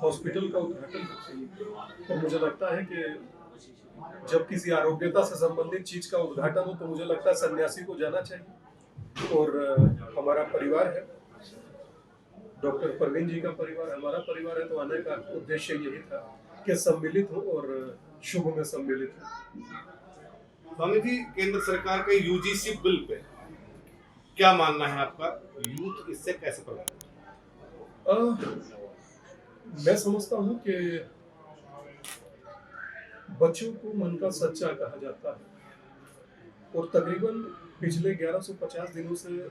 Hospital का उद्घाटन। तो मुझे लगता है कि जब किसी आरोग्यता से संबंधित चीज का उद्घाटन हो तो मुझे लगता है सन्यासी को जाना चाहिए। और हमारा परिवार है, डॉक्टर परवीन जी का परिवार हमारा परिवार है, तो आने का उद्देश्य यही था कि सम्मिलित हो और शुभ में सम्मिलित हो। स्वामी जी, केंद्र सरकार के यूजीसी बिल पे क्या मानना है आपका? यूथ इससे कैसे प्रभावित? मैं समझता हूँ कि बच्चों को मन का सच्चा कहा जाता है और तकरीबन पिछले 1150 दिनों से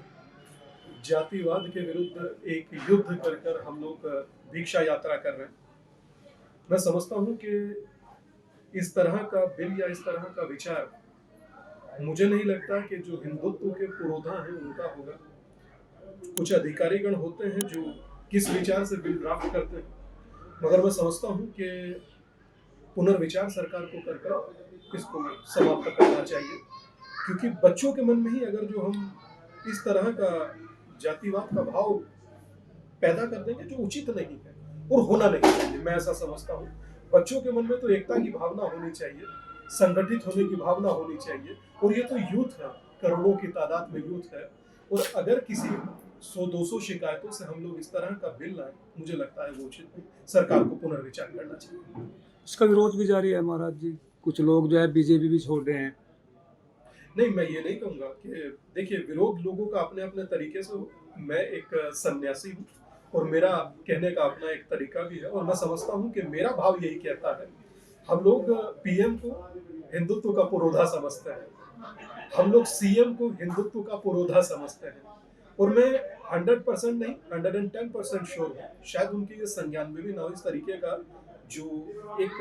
जातिवाद के विरुद्ध एक युद्ध कर कर हम लोग भिक्षा यात्रा कर रहे हैं। मैं समझता हूँ कि इस तरह का बिल या इस तरह का विचार मुझे नहीं लगता कि जो हिंदुत्व के पुरोधा हैं उनका होगा। कुछ अधिकारीगण होते हैं जो किस विचार से बिल ड्राफ्ट करते हैं, मगर मैं समझता हूँ कि पुनर्विचार सरकार को कर कर इसको समाप्त करना चाहिए, क्योंकि बच्चों के मन में ही अगर जो हम इस तरह का जातिवाद का भाव पैदा कर देंगे जो उचित नहीं है और होना नहीं चाहिए। मैं ऐसा समझता हूँ बच्चों के मन में तो एकता की भावना होनी चाहिए, संगठित होने की भावना होनी चाहिए। और ये तो यूथ है, करोड़ों की तादाद में यूथ है, और अगर किसी 100-200 शिकायतों से हम लोग इस तरह का बिल लाए, मुझे लगता है वो उचित नहीं, सरकार को पुनर्विचार करना चाहिए। इसका विरोध भी जारी है महाराज जी, कुछ लोग जो है बीजेपी भी छोड़ रहे हैं। नहीं, मैं ये नहीं कहूँगा कि देखिए विरोध लोगों का अपने अपने तरीके से हो। मैं एक सन्यासी हूँ और मेरा कहने का अपना एक तरीका भी है, और मैं समझता हूँ कि मेरा भाव यही कहता है। हम लोग पीएम को हिंदुत्व का पुरोधा समझते हैं, हम लोग सीएम को हिंदुत्व का पुरोधा समझते हैं, और मैं 100% नहीं 110% श्योर हूँ, शायद उनके ये संज्ञान में भी ना हो इस तरीके का जो एक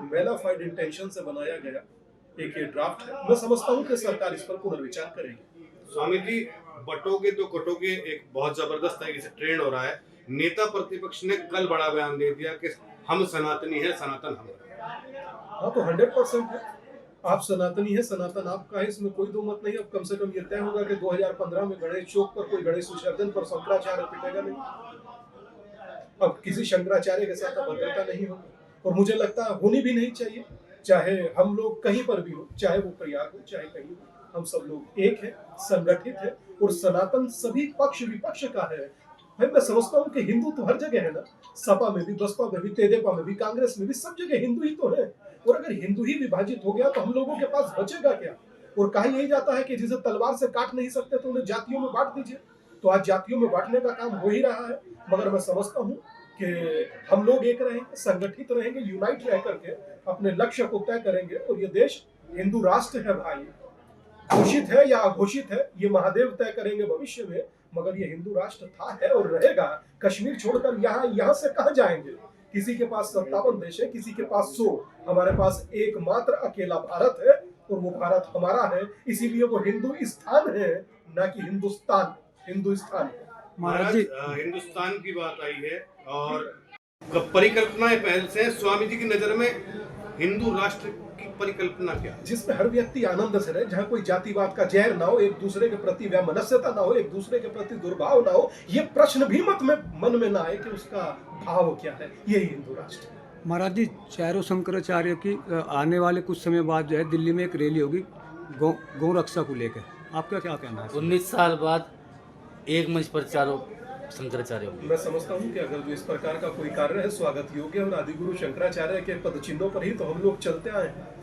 मेलाफाइड इंटेंशन से बनाया गया एक ये ड्राफ्ट है। मैं समझता हूँ कि सरकार इस पर पुनर्विचार करेगी। स्वामी जी, बटोगे तो कटोगे एक बहुत जबरदस्त तरीके से ट्रेंड हो रहा है। नेता प्रतिपक्ष ने कल बड़ा बयान दे दिया कि हम सनातनी है, सनातन हम। हाँ, तो 100% है। आप सनातनी है, सनातन आपका है, इसमें कोई दो मत नहीं। अब कम से कम ये तय होगा कि 2015 में गणेश चौक पर कोई गणेश विसर्जन पर शंकराचार्य पिटेगा नहीं। अब किसी शंकराचार्य के साथ अभद्रता नहीं होगी, और मुझे लगता है होनी भी नहीं चाहिए। चाहे हम लोग कहीं पर भी हो, चाहे वो प्रयाग हो चाहे कहीं हो, हम सब लोग एक है, संगठित है, और सनातन सभी पक्ष विपक्ष का है। भाई मैं समझता हूँ कि हिंदू तो हर जगह है ना, सपा में भी, बसपा में भी, तेदेपा में भी, कांग्रेस में भी, सब जगह हिंदू ही तो है। और अगर हिंदू ही विभाजित हो गया तो हम लोगों के पास बचेगा क्या? और कहा यही जाता है कि जिसे तलवार से काट नहीं सकते तो उन्हें जातियों में बांट दीजिए। तो आज जातियों में बांटने का काम हो ही रहा है, मगर मैं समझता हूँ कि हम लोग एक रहेंगे, संगठित रहेंगे, यूनाइट रह करके अपने लक्ष्य को तय करेंगे। और ये देश हिंदू राष्ट्र है भाई, घोषित है या अघोषित है ये महादेव तय करेंगे भविष्य में, मगर ये हिंदू राष्ट्र था, है और रहेगा। कश्मीर छोड़कर यहाँ से कहाँ जाएंगे? किसी के पास 57 देश है, किसी के पास 100, हमारे पास एकमात्र अकेला भारत है, और वो भारत हमारा है। इसीलिए वो हिंदू स्थान है, ना कि हिंदुस्तान। हिंदुस्तान है। महाराज जी, हिंदुस्तान की बात आई है और परिकल्पनाएं पहल से स्वामी जी की नजर में हिंदू राष्ट्र की परिकल्पना क्या है? जिसमें हर व्यक्ति आनंद से रहे, जहाँ कोई जातिवाद का जहर ना हो, एक दूसरे के प्रति वैमनस्यता ना हो, एक दूसरे के प्रति दुर्भाव ना हो, ये प्रश्न भी मन में ना आए कि उसका भाव क्या है। यही हिंदू राष्ट्र है। महाराज जी, चारों शंकराचार्य की आने वाले कुछ समय बाद जो है दिल्ली में एक रैली होगी गौ रक्षा को लेकर, आपका क्या कहना है? 19 साल बाद एक मंच पर चारों शंकराचार्य होंगे। मैं समझता हूँ कि अगर जो इस प्रकार का कोई कार्य है स्वागत योग्य, और आदिगुरु शंकराचार्य के पद चिन्हों पर ही तो हम लोग चलते आए हैं।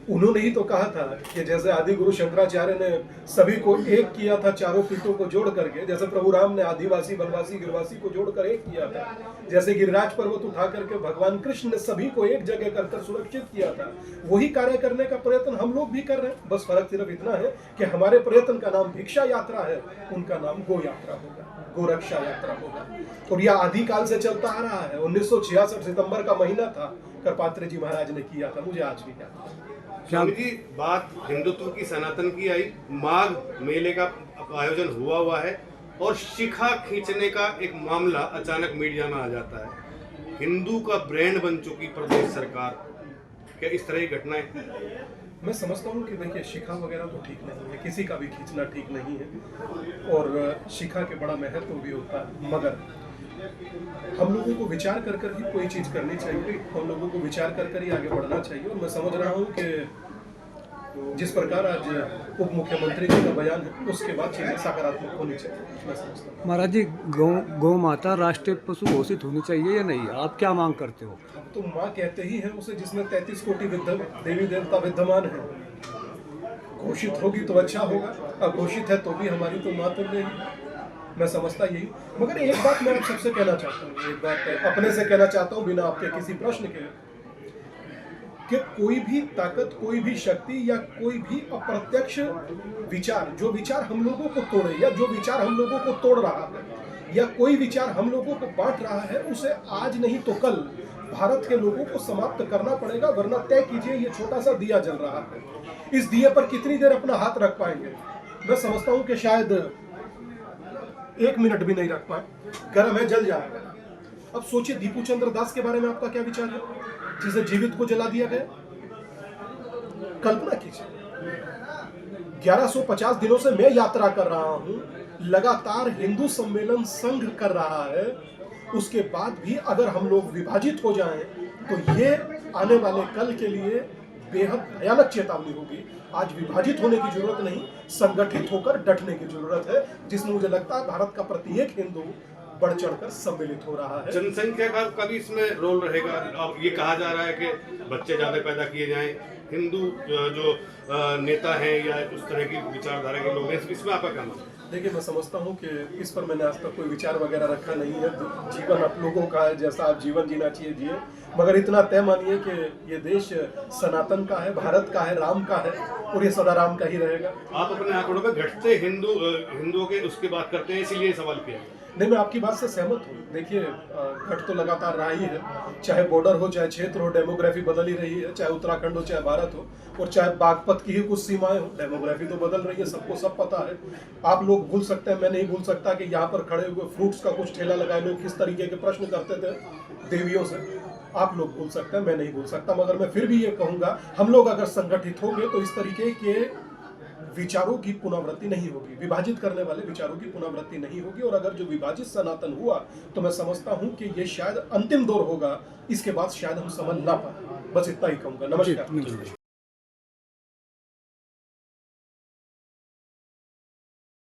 उन्होंने ही तो कहा था कि जैसे आदिगुरु शंकराचार्य ने सभी को एक किया था चारों पीठों को जोड़ करके, जैसे प्रभु राम ने आदिवासी वनवासी गिरवासी को जोड़कर एक किया था, जैसे गिरिराज पर्वत उठा करके भगवान कृष्ण ने सभी को एक जगह कर सुरक्षित किया था, वही कार्य करने का प्रयत्न हम लोग भी कर रहे हैं। बस फर्क सिर्फ इतना है कि हमारे प्रयत्न का नाम भिक्षा यात्रा है, उनका नाम गो यात्रा होगा, गोरक्षा यात्रा होगा। और यह आदिकाल से चलता आ रहा है। 1966 सितंबर का महीना था, करपात्री जी महाराज ने किया था, मुझे आज भी याद है। स्वामी जी, बात हिंदुत्व की, सनातन की आई। माघ मेले का आयोजन हुआ है और शिखा खींचने का एक मामला अचानक मीडिया में आ जाता है। हिंदू का ब्रांड बन चुकी प्रदेश सरकार, क्या इस तरह की घटनाएं? मैं समझता हूँ कि देखिए शिखा वगैरह तो ठीक नहीं है, किसी का भी खींचना ठीक नहीं है, और शिखा के बड़ा महत्व भी होता है। मगर हम लोगों को विचार कर कर ही कोई चीज़ करनी चाहिए, हम लोगों को विचार कर कर ही आगे बढ़ना चाहिए। और मैं समझ रहा हूँ कि जिस प्रकार आज उप मुख्यमंत्री जी का बयान है, उसके बाद चीज़ें सकारात्मक होनी चाहिए, मैं समझता हूँ। महाराज जी, गौ माता राष्ट्रीय पशु घोषित होनी चाहिए या नहीं, आप क्या मांग करते हो? अब तो माँ कहते ही है उसे जिसमें 33 कोटि देवी देवता विद्यमान है। घोषित होगी तो अच्छा होगा, अघोषित है तो भी हमारी तो माँ तो नहीं। मैं समझता यही। मगर एक बात मैं आप सबसे कहना चाहता हूँ, एक बात अपने से कहना चाहता हूँ बिना आपके किसी प्रश्न के, कि कोई भी ताकत, कोई भी शक्ति या कोई भी अप्रत्यक्ष विचार, जो विचार हम लोगों को तोड़े या जो विचार हम लोगों को तोड़ रहा है या कोई विचार हम लोगों को बांट रहा है, उसे आज नहीं तो कल भारत के लोगों को समाप्त करना पड़ेगा। वरना तय कीजिए, ये छोटा सा दिया जल रहा है, इस दिए पर कितनी देर अपना हाथ रख पाएंगे? मैं समझता हूँ कि शायद 1 मिनट भी नहीं रख पाए, गर्म है, जल जाएगा। अब सोचिए दीपू चंद्र दास के बारे में आपका क्या विचार है, जिसे जीवित को जला दिया गया? कल्पना कीजिए, 1150 दिनों से मैं यात्रा कर रहा हूं, लगातार हिंदू सम्मेलन संघ कर रहा है, उसके बाद भी अगर हम लोग विभाजित हो जाएं तो ये आने वाले कल के लिए बेहद भयानक चेतावनी होगी। आज विभाजित होने की जरूरत नहीं, संगठित होकर डटने की जरूरत है, जिसमें मुझे लगता है भारत का प्रत्येक हिंदू बढ़ चढ़कर सम्मिलित हो रहा है। जनसंख्या का भी इसमें रोल रहेगा। अब ये कहा जा रहा है कि बच्चे ज्यादा पैदा किए जाएं, हिंदू जो नेता हैं या उस तरह की विचारधारा के लोग हैं, इसमें आपका क्या मानना है? देखिए, मैं समझता हूँ कि इस पर मैंने आज तक कोई विचार वगैरह रखा नहीं है। जीवन आप लोगों का है, जैसा आप जीवन जीना चाहिए जिए, मगर इतना तय मानिए कि ये देश सनातन का है, भारत का है, राम का है और ये सदा राम का ही रहेगा। आप अपने आंकड़ों में घटते हिंदुओं के उसकी बात करते हैं, इसीलिए सवाल किया। नहीं, मैं आपकी बात से सहमत हूँ। देखिए, घट तो लगातार रहा ही है, चाहे बॉर्डर हो, चाहे क्षेत्र हो, डेमोग्राफी बदल ही रही है, चाहे उत्तराखंड हो, चाहे भारत हो, और चाहे बागपत की ही कुछ सीमाएं हो, डेमोग्राफी तो बदल रही है, सबको सब पता है। आप लोग भूल सकते हैं, मैं नहीं भूल सकता कि यहाँ पर खड़े हुए फ्रूट्स का कुछ ठेला लगाए लोग किस तरीके के प्रश्न करते थे देवियों से। आप लोग भूल सकते हैं, मैं नहीं भूल सकता, मगर मैं फिर भी ये कहूँगा, हम लोग अगर संगठित होंगे तो इस तरीके के विचारों की पुनरावृत्ति नहीं होगी, विभाजित करने वाले विचारों की पुनरावृत्ति नहीं होगी। और अगर जो विभाजित सनातन हुआ तो मैं समझता हूं कि ये शायद अंतिम दौर होगा, इसके बाद शायद हम समझ ना पाए। बस इतना ही कहूंगा। नमस्कार।